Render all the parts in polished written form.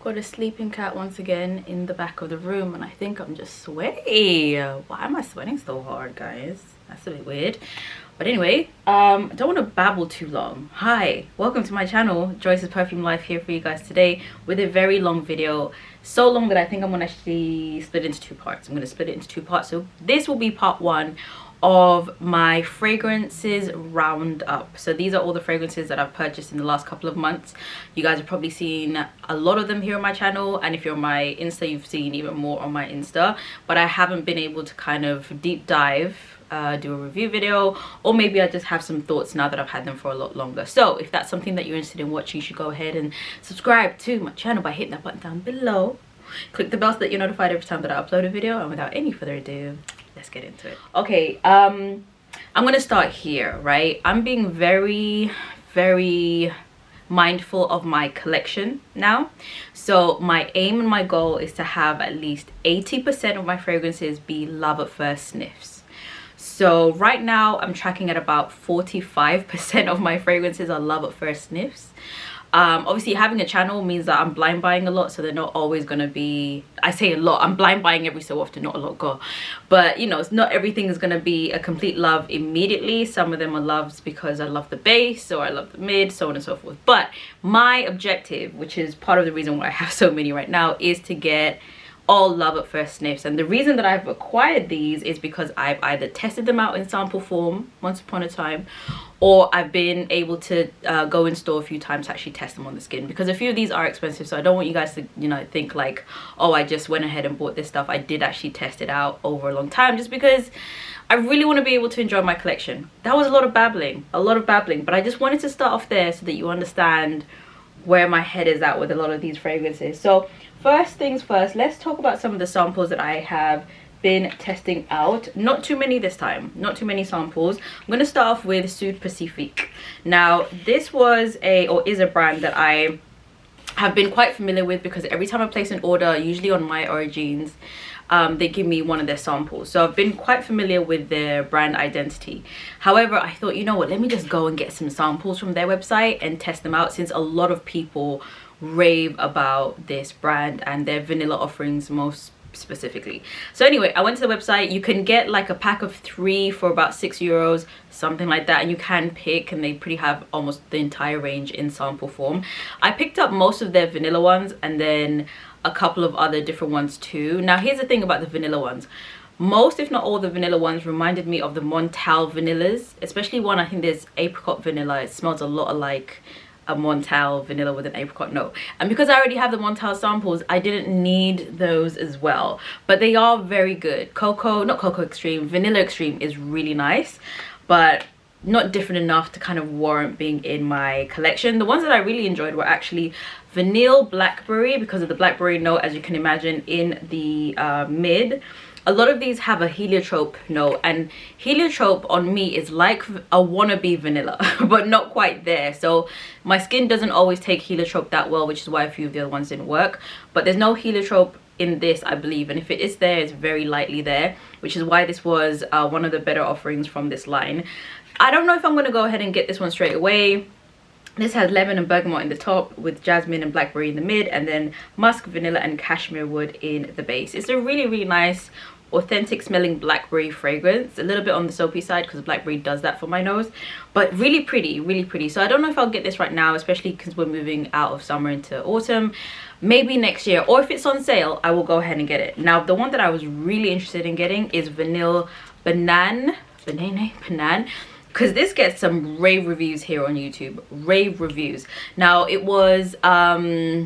got a sleeping cat once again in the back of the room, and I think I'm just sweaty. Why am I sweating so hard, guys? That's a bit weird. But anyway, I don't want to babble too long. Hi, welcome to my channel, Joyce's Perfume Life, here for you guys today with a very long video. So long that I think I'm going to actually split it into two parts. I'm going to split it into two parts. So this will be part one of my fragrances roundup. So these are all the fragrances that I've purchased in the last couple of months. You guys have probably seen a lot of them here on my channel, and if you're on my Insta, you've seen even more on my Insta, but I haven't been able to kind of deep dive, do a review video, or maybe I just have some thoughts now that I've had them for a lot longer. So if that's something that you're interested in watching, you should go ahead and subscribe to my channel by hitting that button down below. Click the bell so that you're notified every time that I upload a video, and without any further ado, let's get into it. Okay, I'm gonna start here, right? I'm being very mindful of my collection now. So my aim and my goal is to have at least 80% of my fragrances be love at first sniffs. So right now I'm tracking at about 45% of my fragrances are love at first sniffs. Obviously having a channel means that I'm blind buying a lot, so they're not always gonna be, I say a lot, I'm blind buying every so often, not a lot, girl. But you know, it's not everything is gonna be a complete love immediately. Some of them are loves because I love the base or I love the mid, so on and so forth. But my objective, which is part of the reason why I have so many right now, is to get all love at first sniffs. And the reason that I've acquired these is because I've either tested them out in sample form once upon a time, or I've been able to go in store a few times to actually test them on the skin, because a few of these are expensive. So I don't want you guys to, you know, think like, oh, I just went ahead and bought this stuff. I did actually test it out over a long time, just because I really want to be able to enjoy my collection. That was a lot of babbling, but I just wanted to start off there so that you understand where my head is at with a lot of these fragrances. So first things first, let's talk about some of the samples that I have been testing out. Not too many this time, not too many samples. I'm going to start off with Pacifique. Now this was is a brand that I have been quite familiar with, because every time I place an order, usually on My Origins, they give me one of their samples. So I've been quite familiar with their brand identity. However, I thought, you know what, let me just go and get some samples from their website and test them out, since a lot of people rave about this brand and their vanilla offerings most specifically. So anyway, I went to the website. You can get like a pack of 3 for about €6, something like that, and you can pick, and they pretty have almost the entire range in sample form. I picked up most of their vanilla ones and then a couple of other different ones too. Now here's the thing about the vanilla ones. Most, if not all, the vanilla ones reminded me of the Montal vanillas, especially one, I think there's apricot vanilla. It smells a lot like a Montal vanilla with an apricot note, and because I already have the Montal samples, I didn't need those as well. But they are very good. Not Cocoa Extreme, Vanilla Extreme is really nice, but not different enough to kind of warrant being in my collection. The ones that I really enjoyed were actually Vanille Blackberry, because of the blackberry note, as you can imagine, in the mid. A lot of these have a heliotrope note, and heliotrope on me is like a wannabe vanilla, but not quite there. So my skin doesn't always take heliotrope that well, which is why a few of the other ones didn't work. But there's no heliotrope in this, I believe, and if it is there, it's very lightly there, which is why this was one of the better offerings from this line. I don't know if I'm going to go ahead and get this one straight away. This has lemon and bergamot in the top, with jasmine and blackberry in the mid, and then musk, vanilla and cashmere wood in the base. It's a really nice, authentic smelling blackberry fragrance. A little bit on the soapy side, because blackberry does that for my nose, but really pretty. So I don't know if I'll get this right now, especially because we're moving out of summer into autumn. Maybe next year, or if it's on sale, I will go ahead and get it. Now the one that I was really interested in getting is Vanille Banane, because this gets some rave reviews here on YouTube. Rave reviews. Now it was AI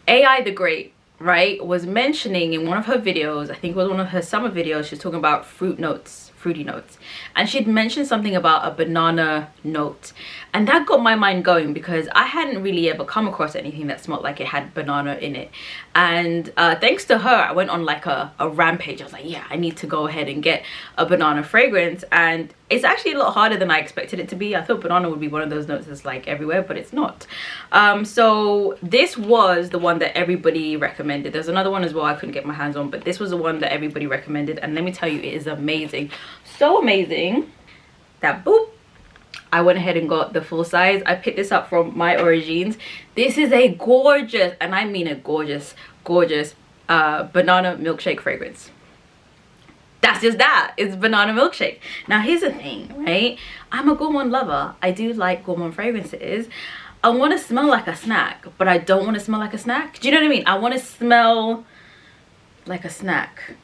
the Great, right, was mentioning in one of her videos, I think it was one of her summer videos, she's talking about fruity notes, and she'd mentioned something about a banana note, and that got my mind going, because I hadn't really ever come across anything that smelled like it had banana in it. And thanks to her, I went on like a rampage. I was like, yeah, I need to go ahead and get a banana fragrance, and it's actually a lot harder than I expected it to be. I thought banana would be one of those notes that's like everywhere, but it's not. So this was the one that everybody recommended. There's another one as well I couldn't get my hands on, but this was the one that everybody recommended, and let me tell you, it is amazing. So amazing that boop, I went ahead and got the full size. I picked this up from My Origins. This is a gorgeous, and I mean a gorgeous, gorgeous banana milkshake fragrance. That's just that. It's banana milkshake. Now here's the thing, right? I'm a gourmand lover. I do like gourmand fragrances. I want to smell like a snack, but I don't want to smell like a snack. Do you know what I mean? I want to smell like a snack,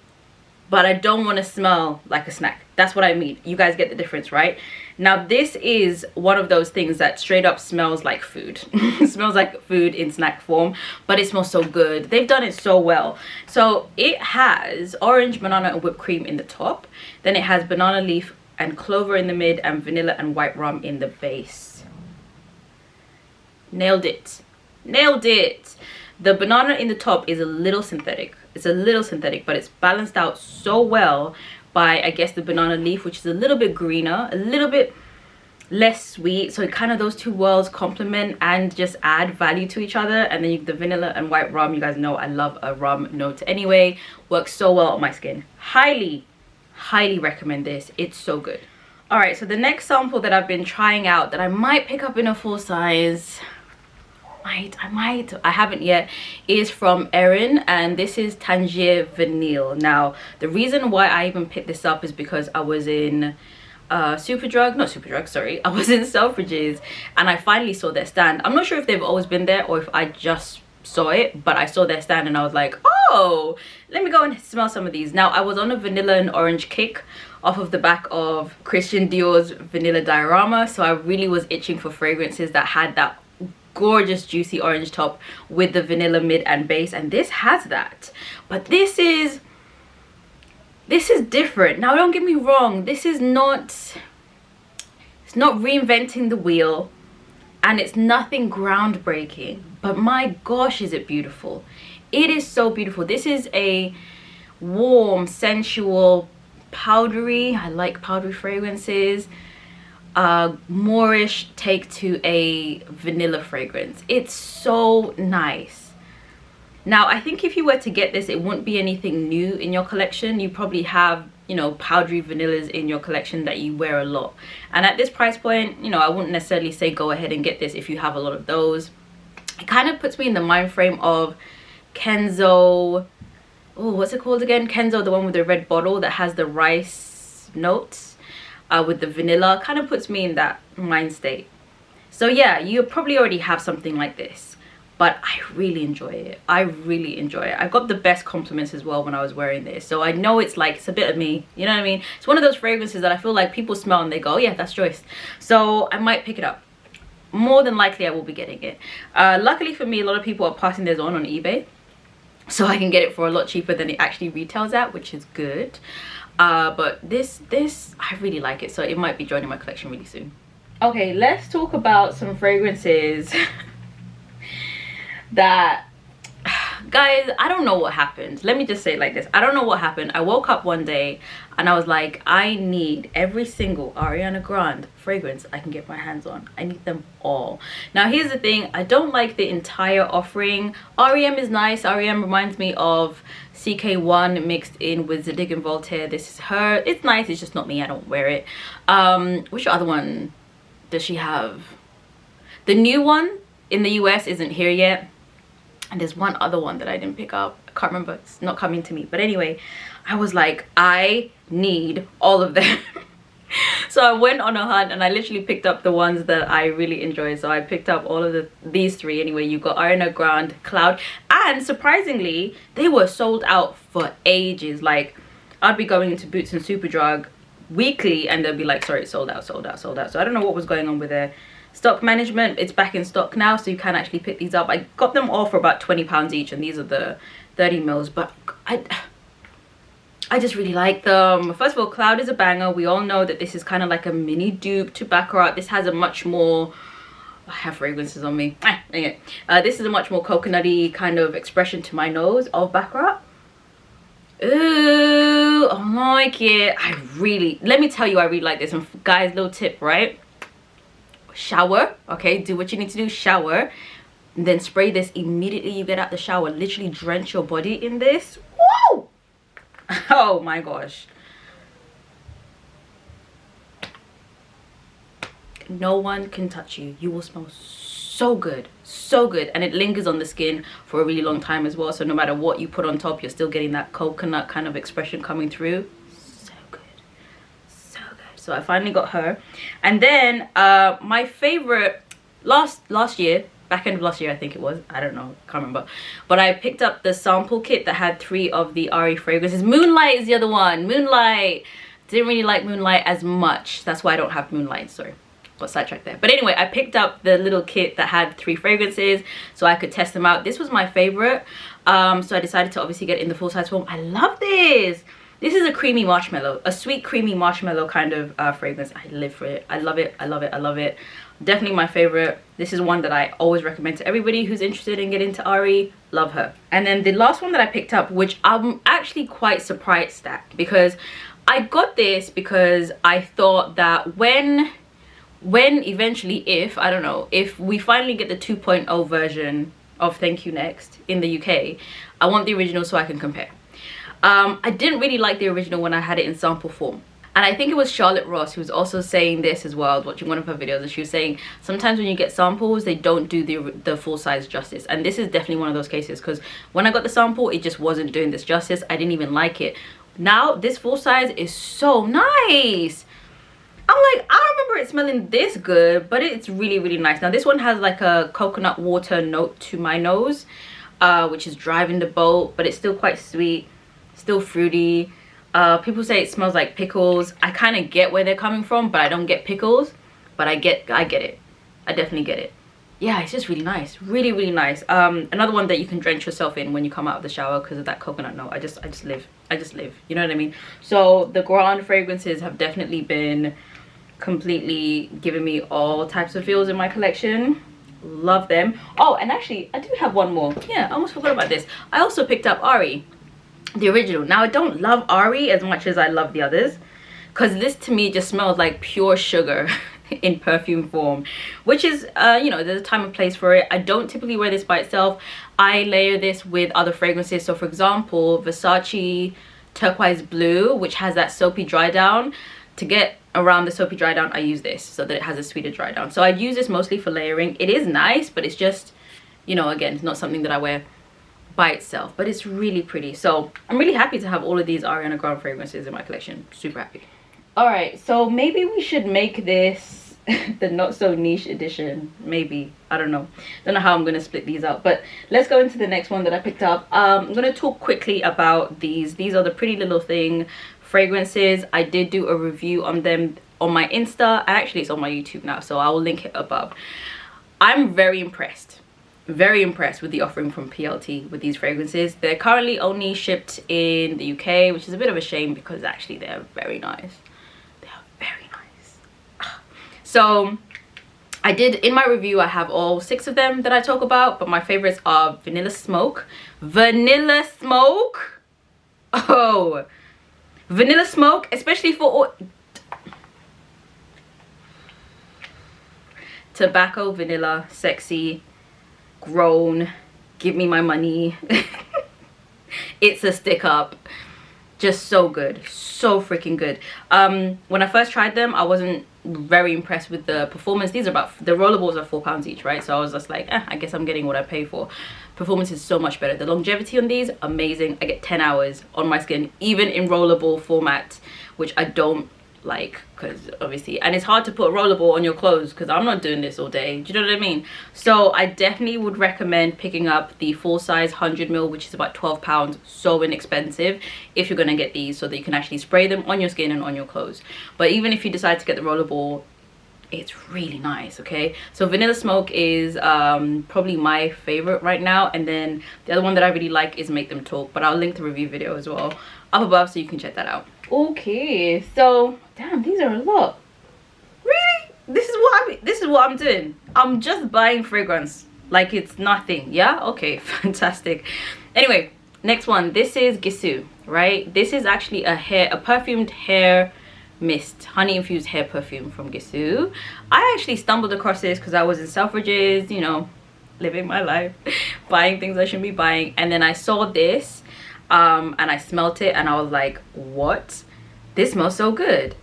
but I don't want to smell like a snack. That's what I mean. You guys get the difference, right? Now this is one of those things that straight up smells like food. It smells like food in snack form, but it smells so good. They've done it so well. So it has orange, banana and whipped cream in the top, then it has banana leaf and clover in the mid, and vanilla and white rum in the base. Nailed it. Nailed it. The banana in the top is a little synthetic. It's a little synthetic, but it's balanced out so well by, I guess, the banana leaf, which is a little bit greener, a little bit less sweet. So it kind of, those two worlds complement and just add value to each other. And then the vanilla and white rum, you guys know I love a rum note anyway. Works so well on my skin. Highly, highly recommend this. It's so good. All right, so the next sample that I've been trying out that I might pick up in a full size, I haven't yet, is from Aerin, and this is Tangier Vanille. Now the reason why I even picked this up is because I was in I was in Selfridges and I finally saw their stand. I'm not sure if they've always been there or if I just saw it, but I saw their stand and I was like, oh, let me go and smell some of these. Now I was on a vanilla and orange kick off of the back of Christian Dior's Vanilla Diorama, so I really was itching for fragrances that had that gorgeous juicy orange top with the vanilla mid and base, and this has that. But this is different. Now don't get me wrong, this is not, it's not reinventing the wheel and it's nothing groundbreaking, but my gosh is it beautiful. It is so beautiful. This is a warm, sensual, powdery, I like powdery fragrances, moreish take to a vanilla fragrance. It's so nice. Now I think if you were to get this, it wouldn't be anything new in your collection. You probably have, you know, powdery vanillas in your collection that you wear a lot, and at this price point, you know, I wouldn't necessarily say go ahead and get this if you have a lot of those. It kind of puts me in the mind frame of Kenzo, oh, what's it called again? Kenzo, the one with the red bottle that has the rice notes with the vanilla. Kind of puts me in that mind state. So yeah, you probably already have something like this, but I really enjoy it. I really enjoy it. I got the best compliments as well when I was wearing this, so I know it's like, it's a bit of me, you know what I mean? It's one of those fragrances that I feel like people smell and they go, oh yeah, that's Joyce. So I might pick it up. More than likely I will be getting it. Luckily for me, a lot of people are passing theirs on eBay, so I can get it for a lot cheaper than it actually retails at, which is good. But this I really like it, so it might be joining my collection really soon. Okay, let's talk about some fragrances that, guys, I don't know what happened. Let me just say it like this. I don't know what happened. I woke up one day and I was like, I need every single Ariana Grande fragrance I can get my hands on. I need them all. Now here's the thing, I don't like the entire offering. REM is nice. REM reminds me of CK1 mixed in with Zadig and Voltaire. This is her. It's nice, it's just not me. I don't wear it. Which other one does she have? The new one in the US isn't here yet, and there's one other one that I didn't pick up. I can't remember, it's not coming to me, but anyway, I was like, I need all of them. So I went on a hunt and I literally picked up the ones that I really enjoy. So I picked up all of these three anyway. You got Ariana Grande, Cloud, and surprisingly they were sold out for ages. Like I'd be going into Boots and Superdrug weekly and they'll be like, sorry, sold out, sold out, sold out. So I don't know what was going on with their stock management. It's back in stock now, so you can actually pick these up. I got them all for about £20 each, and these are the 30 mils, but I just really like them. First of all, Cloud is a banger. We all know that this is kind of like a mini dupe to Baccarat. This has a much more, I have fragrances on me. Anyway, this is a much more coconutty kind of expression to my nose of Baccarat. Ooh, I like it. I really, let me tell you, I really like this. And guys, little tip, right? Shower, okay? Do what you need to do, shower. And then spray this immediately you get out the shower. Literally drench your body in this. Woo! Oh my gosh. no one can touch you. You will smell so good, so good, and it lingers on the skin for a really long time as well. So no matter what you put on top, you're still getting that coconut kind of expression coming through. So good, so good. So I finally got her. And then my favorite last year, back end of last year I think it was, I don't know, can't remember, but I picked up the sample kit that had 3 of the Ari fragrances. Moonlight is the other one. Moonlight, didn't really like Moonlight as much, that's why I don't have Moonlight. Sorry, got sidetracked there. But anyway, I picked up the little kit that had 3 fragrances so I could test them out. This was my favorite, so I decided to obviously get it in the full size form. I love this. This is a creamy marshmallow, a sweet creamy marshmallow kind of fragrance. I live for it. I love it, I love it, I love it. Definitely my favorite. This is one that I always recommend to everybody who's interested in getting into Ari. Love her. And then the last one that I picked up, which I'm actually quite surprised at, because I got this because I thought that when eventually, if I don't know, if we finally get the 2.0 version of Thank You Next in the UK, I want the original so I can compare. I didn't really like the original when I had it in sample form. And I think it was Charlotte Ross who was also saying this as well. I was watching one of her videos and she was saying sometimes when you get samples, they don't do the full size justice. And this is definitely one of those cases, because when I got the sample, it just wasn't doing this justice. I didn't even like it. Now this full size is so nice. I'm like, I don't remember it smelling this good, but it's really, really nice. Now this one has like a coconut water note to my nose, which is driving the boat, but it's still quite sweet, still fruity. People say it smells like pickles. I kind of get where they're coming from, but I don't get pickles. But I get it. I definitely get it. Yeah, it's just really nice. Really, really nice. Another one that you can drench yourself in when you come out of the shower because of that coconut note. I just live. You know what I mean? So the Grande fragrances have definitely been completely giving me all types of feels in my collection. Love them. Oh, and actually, I do have one more. Yeah, I almost forgot about this. I also picked up Ari, the original. Now I don't love Ari as much as I love the others, because this to me just smells like pure sugar in perfume form, which is you know, there's a time and place for it. I don't typically wear this by itself. I layer this with other fragrances. So for example, Versace Turquoise Blue, which has that soapy dry down. To get around the soapy dry down, I use this so that it has a sweeter dry down. So I use this mostly for layering. It is nice, but it's just, you know, again, it's not something that I wear by itself, but it's really pretty. So I'm really happy to have all of these Ariana Grande fragrances in my collection. Super happy. All right, so maybe we should make this the not so niche edition. Maybe, I don't know how I'm gonna split these up, but let's go into the next one that I picked up. I'm gonna talk quickly about these are the Pretty Little Thing fragrances. I did do a review on them on my Insta, and actually it's on my YouTube now, so I will link it above. I'm very impressed with the offering from PLT with these fragrances. They're currently only shipped in the UK, which is a bit of a shame because actually they're very nice. They are very nice. So I did, in my review, I have all 6 of them that I talk about, but my favorites are Vanilla Smoke. Vanilla Smoke? Oh, Vanilla Smoke, especially for all tobacco, vanilla, sexy, grown, give me my money. It's a stick up. Just so good, so freaking good. When I first tried them, I wasn't very impressed with the performance. These are about, the rollerballs are £4 each, right? So I was just like, I guess I'm getting what I pay for. Performance is so much better. The longevity on these, amazing. I get 10 hours on my skin, even in rollerball format, which I don't like, because obviously, and it's hard to put a rollerball on your clothes because I'm not doing this all day. Do you know what I mean? So I definitely would recommend picking up the full size 100ml, which is about £12. So inexpensive if you're gonna get these, so that you can actually spray them on your skin and on your clothes. But even if you decide to get the rollerball, it's really nice. Okay, so Vanilla Smoke is probably my favorite right now, and then the other one that I really like is Make Them Talk, but I'll link the review video as well up above so you can check that out. Okay, so damn, these are a lot. Really? This is what I'm doing. I'm just buying fragrance like it's nothing. Yeah, okay, fantastic. Anyway, next one. This is Gisou, right? This is actually a perfumed hair mist, honey infused hair perfume from Gisou. I actually stumbled across this because I was in Selfridges, you know, living my life, buying things I shouldn't be buying, and then I saw this and I smelt it and I was like, what? This smells so good.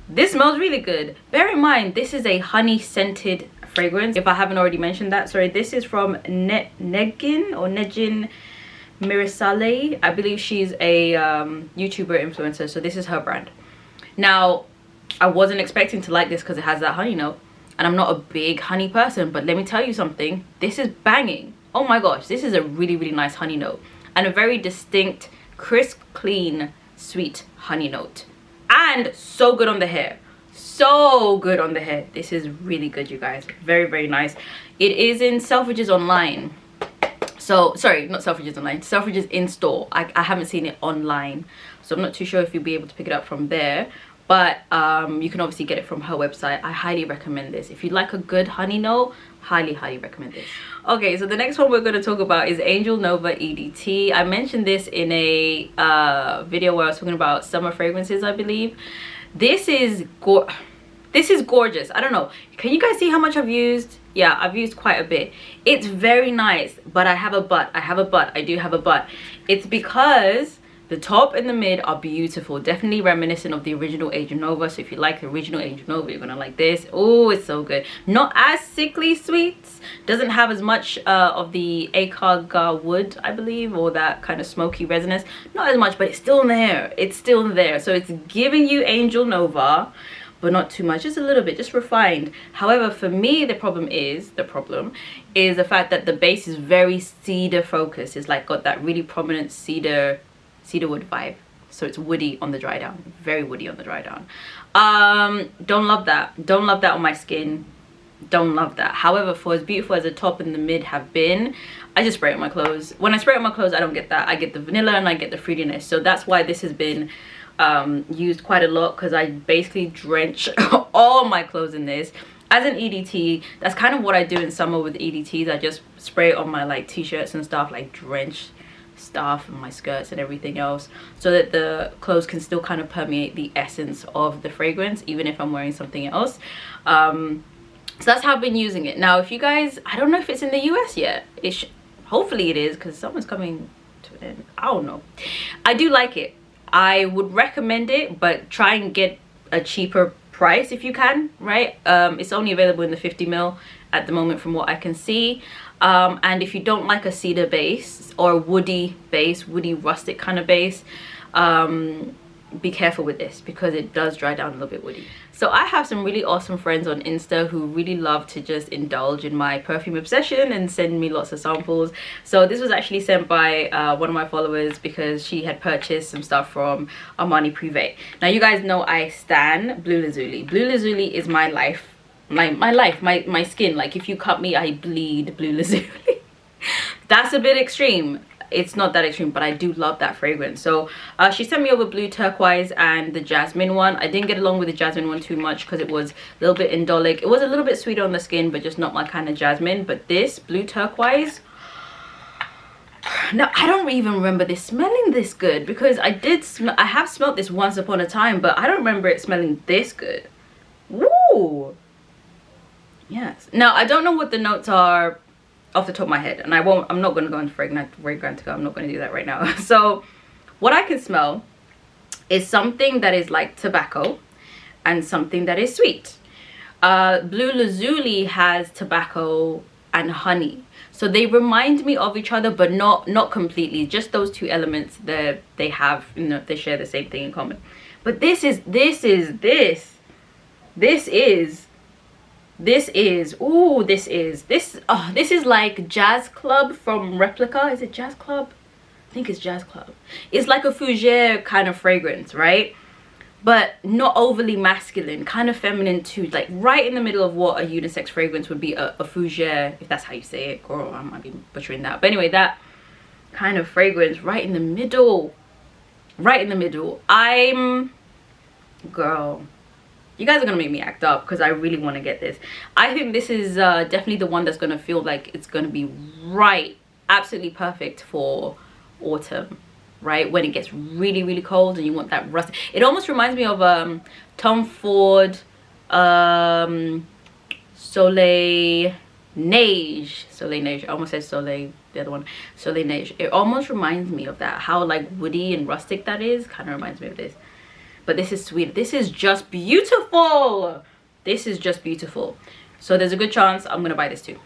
this smells really good. Bear in mind, this is a honey scented fragrance, if I haven't already mentioned that. Sorry, this is from Negin Mirisale. I believe she's a YouTuber influencer, so this is her brand. Now, I wasn't expecting to like this because it has that honey note, and I'm not a big honey person, but let me tell you something, this is banging. Oh my gosh, this is a really, really nice honey note, and a very distinct, crisp, clean, sweet honey note, and so good on the hair. So good on the hair. This is really good, you guys. Very, very nice. It is in Selfridges online. So sorry, not Selfridges online, Selfridges in store. I haven't seen it online, so I'm not too sure if you'll be able to pick it up from there, but you can obviously get it from her website. I highly recommend this. If you like a good honey note, highly recommend this. Okay, so the next one we're going to talk about is Angel Nova EDT. I mentioned this in a video where I was talking about summer fragrances, I believe. This is gorgeous. I don't know, can you guys see how much I've used? Yeah, I've used quite a bit. It's very nice, but I do have a but. It's because the top and the mid are beautiful, definitely reminiscent of the original Angel Nova. So if you like the original Angel Nova, you're gonna like this. Oh, it's so good. Not as sickly sweet, doesn't have as much of the Acaga wood, I believe, or that kind of smoky resonance. Not as much, but it's still there. It's still there. So it's giving you Angel Nova, but not too much, just a little bit, just refined. However, for me, the problem is the fact that the base is very cedar focused. It's like got that really prominent cedar wood vibe, so it's woody on the dry down, very woody on the dry down. Don't love that on my skin, don't love that. However, for as beautiful as the top and the mid have been, I just spray it on my clothes. When I spray it on my clothes, I don't get that. I get the vanilla and I get the fruitiness, so that's why this has been used quite a lot, because I basically drench all my clothes in this. As an EDT, that's kind of what I do in summer with EDTs. I just spray it on my like t-shirts and stuff, like drench stuff and my skirts and everything else, so that the clothes can still kind of permeate the essence of the fragrance even if I'm wearing something else. So that's how I've been using it. Now, if you guys, I don't know if it's in the US yet. Hopefully it is, because someone's coming to an end. I don't know. I do like it. I would recommend it, but try and get a cheaper price if you can, right? It's only available in the 50 ml at the moment from what I can see. And if you don't like a cedar base or a woody base, woody rustic kind of base, be careful with this, because it does dry down a little bit woody. So I have some really awesome friends on Insta who really love to just indulge in my perfume obsession and send me lots of samples. So this was actually sent by one of my followers, because she had purchased some stuff from Armani Prive. Now, you guys know I stan Bleu Lazuli. Bleu Lazuli is my life. My skin. Like, if you cut me, I bleed Bleu Lazuli. That's a bit extreme. It's not that extreme, but I do love that fragrance. So she sent me over Blue Turquoise and the Jasmine one. I didn't get along with the Jasmine one too much, because it was a little bit indolic. It was a little bit sweeter on the skin, but just not my kind of jasmine. But this Blue Turquoise, now I don't even remember this smelling this good, because I have smelled this once upon a time, but I don't remember it smelling this good. Woo! Yes. Now, I don't know what the notes are off the top of my head, and I'm not going to go into Fragrantica. I'm not going to do that right now. So what I can smell is something that is like tobacco and something that is sweet. Bleu Lazuli has tobacco and honey, so they remind me of each other, but not completely. Just those two elements that they have, you know, they share the same thing in common. But this is like Jazz Club from Replica. Is it Jazz Club? I think it's Jazz Club. It's like a fougere kind of fragrance, right? But not overly masculine, kind of feminine too, like right in the middle of what a unisex fragrance would be, a fougere, if that's how you say it. Girl, I might be butchering that, but anyway, that kind of fragrance right in the middle. Girl, you guys are gonna make me act up, because I really want to get this. I think this is definitely the one that's gonna feel like it's gonna be absolutely perfect for autumn, right? When it gets really, really cold and you want that rust. It almost reminds me of Tom Ford Soleil Neige. I almost said Soleil, the other one, Soleil Neige. It almost reminds me of that, how like woody and rustic that is. Kind of reminds me of this. but this is sweet. This is just beautiful. This is just beautiful. So there's a good chance I'm gonna buy this too,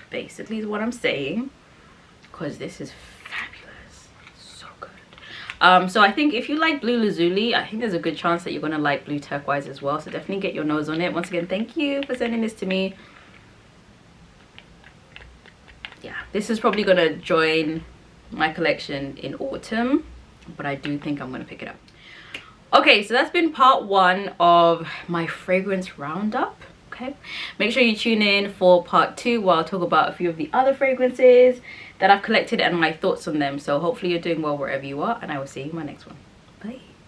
basically is what I'm saying, because this is fabulous, so good. So I think if you like blue lazuli, I think there's a good chance that you're gonna like blue turquoise as well, so definitely get your nose on it. Once again, thank you for sending this to me. Yeah, this is probably gonna join my collection in autumn, but I do think I'm gonna pick it up. Okay, so that's been part 1 of my fragrance roundup. Okay, make sure you tune in for part 2 where I'll talk about a few of the other fragrances that I've collected and my thoughts on them. So hopefully you're doing well wherever you are, and I will see you in my next one.